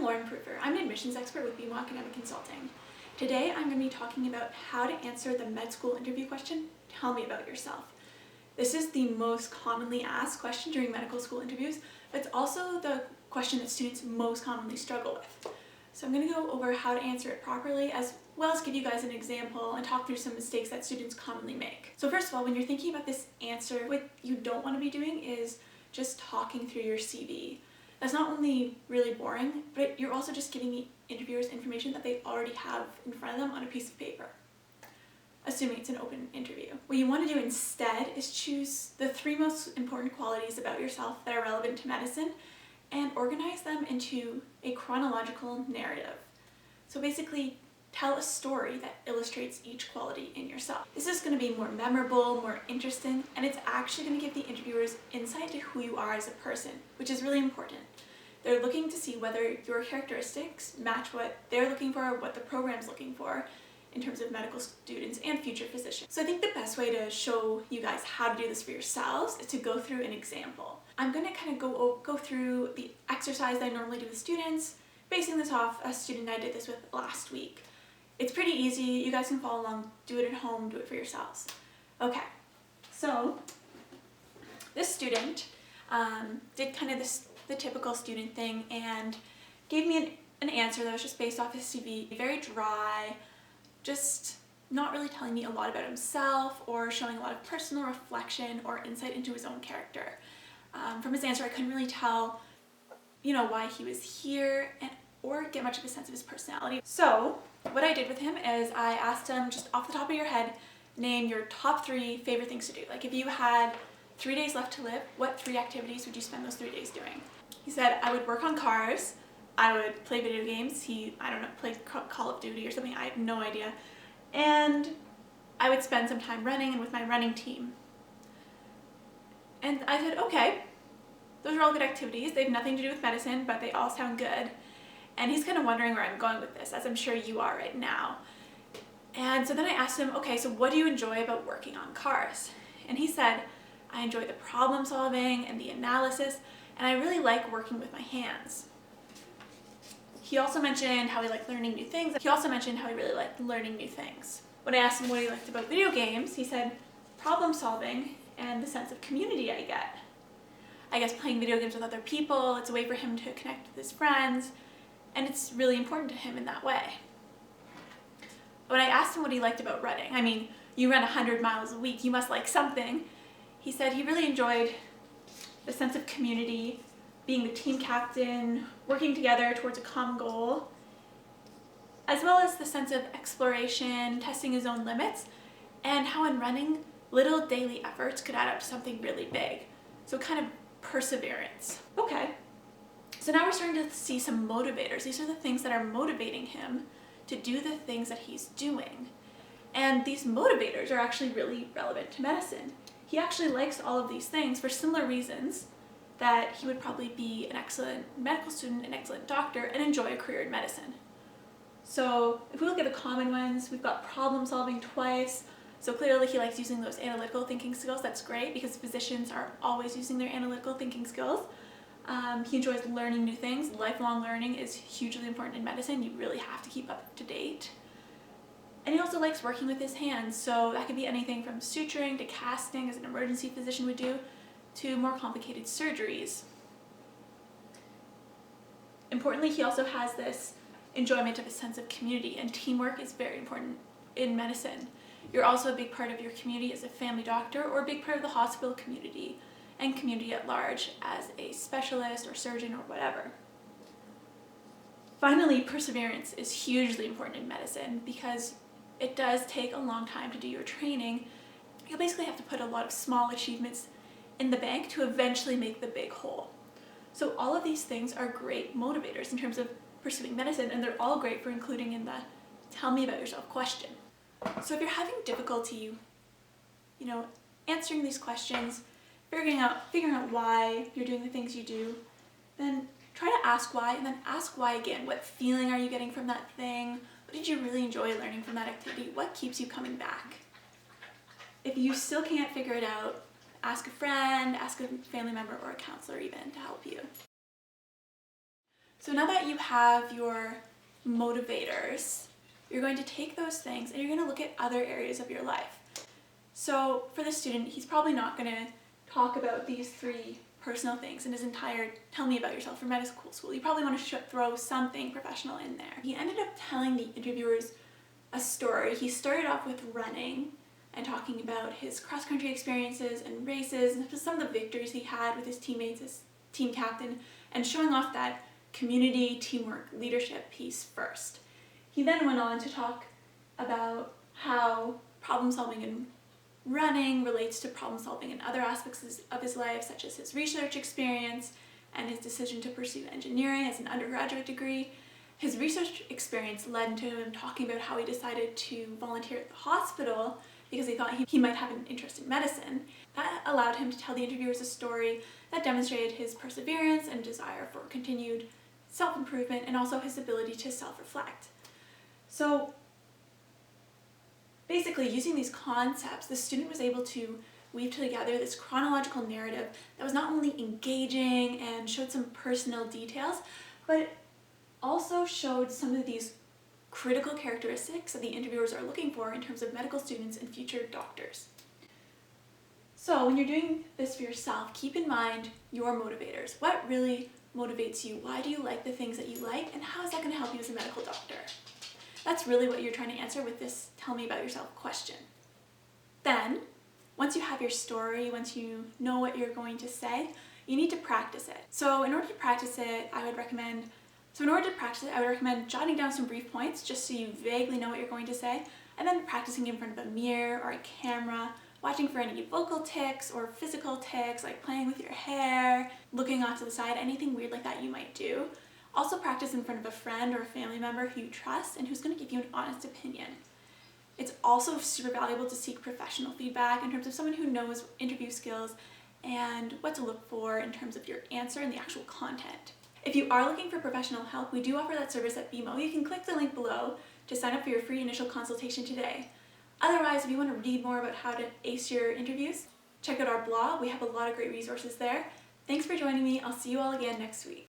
Lauren Proofer. I'm an admissions expert with BMO Academic Consulting. Today I'm going to be talking about how to answer the med school interview question, tell me about yourself. This is the most commonly asked question during medical school interviews, but it's also the question that students most commonly struggle with. So I'm going to go over how to answer it properly, as well as give you guys an example and talk through some mistakes that students commonly make. So first of all, when you're thinking about this answer, what you don't want to be doing is just talking through your CV. That's not only really boring, but you're also just giving the interviewers information that they already have in front of them on a piece of paper, assuming it's an open interview. What you want to do instead is choose the 3 most important qualities about yourself that are relevant to medicine and organize them into a chronological narrative. So basically, tell a story that illustrates each quality in yourself. This is going to be more memorable, more interesting, and it's actually going to give the interviewers insight to who you are as a person, which is really important. They're looking to see whether your characteristics match what they're looking for, what the program's looking for in terms of medical students and future physicians. So I think the best way to show you guys how to do this for yourselves is to go through an example. I'm going to kind of go through the exercise that I normally do with students, basing this off a student I did this with last week. It's pretty easy, you guys can follow along, do it at home, do it for yourselves. Okay, so this student did kind of the typical student thing and gave me an answer that was just based off his CV, very dry, just not really telling me a lot about himself or showing a lot of personal reflection or insight into his own character. From his answer, I couldn't really tell, why he was here or get much of a sense of his personality. So what I did with him is I asked him, just off the top of your head, name your top 3 favorite things to do. Like if you had 3 days left to live, what 3 activities would you spend those 3 days doing? He said, I would work on cars, I would play video games, played Call of Duty or something, I have no idea, and I would spend some time running and with my running team. And I said, okay, those are all good activities, they have nothing to do with medicine, but they all sound good. And he's kind of wondering where I'm going with this, as I'm sure you are right now. And so then I asked him, okay, so what do you enjoy about working on cars? And he said, I enjoy the problem solving and the analysis, and I really like working with my hands. He also mentioned how he liked learning new things. He also mentioned how he really liked learning new things. When I asked him what he liked about video games, he said problem solving and the sense of community I get. I guess playing video games with other people, it's a way for him to connect with his friends, and it's really important to him in that way. When I asked him what he liked about running, you run 100 miles a week, you must like something. He said he really enjoyed the sense of community, being the team captain, working together towards a common goal, as well as the sense of exploration, testing his own limits, and how in running, little daily efforts could add up to something really big. So kind of perseverance. Okay. So now we're starting to see some motivators. These are the things that are motivating him to do the things that he's doing. And these motivators are actually really relevant to medicine. He actually likes all of these things for similar reasons that he would probably be an excellent medical student, an excellent doctor, and enjoy a career in medicine. So if we look at the common ones, we've got problem solving twice. So clearly he likes using those analytical thinking skills. That's great because physicians are always using their analytical thinking skills. He enjoys learning new things. Lifelong learning is hugely important in medicine. You really have to keep up to date. And he also likes working with his hands. So that could be anything from suturing to casting, as an emergency physician would do, to more complicated surgeries. Importantly, he also has this enjoyment of a sense of community, and teamwork is very important in medicine. You're also a big part of your community as a family doctor or a big part of the hospital community and community at large as a specialist or surgeon or whatever. Finally, perseverance is hugely important in medicine because it does take a long time to do your training. You'll basically have to put a lot of small achievements in the bank to eventually make the big whole. So all of these things are great motivators in terms of pursuing medicine, and they're all great for including in the tell me about yourself question. So if you're having difficulty, answering these questions, figuring out why you're doing the things you do, then try to ask why, and then ask why again. What feeling are you getting from that thing? What did you really enjoy learning from that activity? What keeps you coming back? If you still can't figure it out, ask a friend, ask a family member or a counselor even to help you. So So now that you have your motivators, you're going to take those things and you're going to look at other areas of your life. So for the student, he's probably not going to talk about these 3 personal things in his entire tell me about yourself for medical school. You probably want to throw something professional in there. He ended up telling the interviewers a story. He started off with running and talking about his cross-country experiences and races and some of the victories he had with his teammates as team captain, and showing off that community, teamwork, leadership piece first. He then went on to talk about how problem solving in running relates to problem solving in other aspects of his life, such as his research experience and his decision to pursue engineering as an undergraduate degree. His research experience led to him talking about how he decided to volunteer at the hospital because he thought he might have an interest in medicine. That allowed him to tell the interviewers a story that demonstrated his perseverance and desire for continued self-improvement, and also his ability to self-reflect. So basically, using these concepts, the student was able to weave together this chronological narrative that was not only engaging and showed some personal details, but also showed some of these critical characteristics that the interviewers are looking for in terms of medical students and future doctors. So when you're doing this for yourself, keep in mind your motivators. What really motivates you? Why do you like the things that you like? And how is that going to help you as a medical doctor? That's really what you're trying to answer with this tell me about yourself question. Then, once you have your story, once you know what you're going to say, you need to practice it. So in order to practice it, I would recommend jotting down some brief points just so you vaguely know what you're going to say, and then practicing in front of a mirror or a camera, watching for any vocal tics or physical tics, like playing with your hair, looking off to the side, anything weird like that you might do. Also practice in front of a friend or a family member who you trust and who's going to give you an honest opinion. It's also super valuable to seek professional feedback in terms of someone who knows interview skills and what to look for in terms of your answer and the actual content. If you are looking for professional help, we do offer that service at BMO. You can click the link below to sign up for your free initial consultation today. Otherwise, if you want to read more about how to ace your interviews, check out our blog. We have a lot of great resources there. Thanks for joining me. I'll see you all again next week.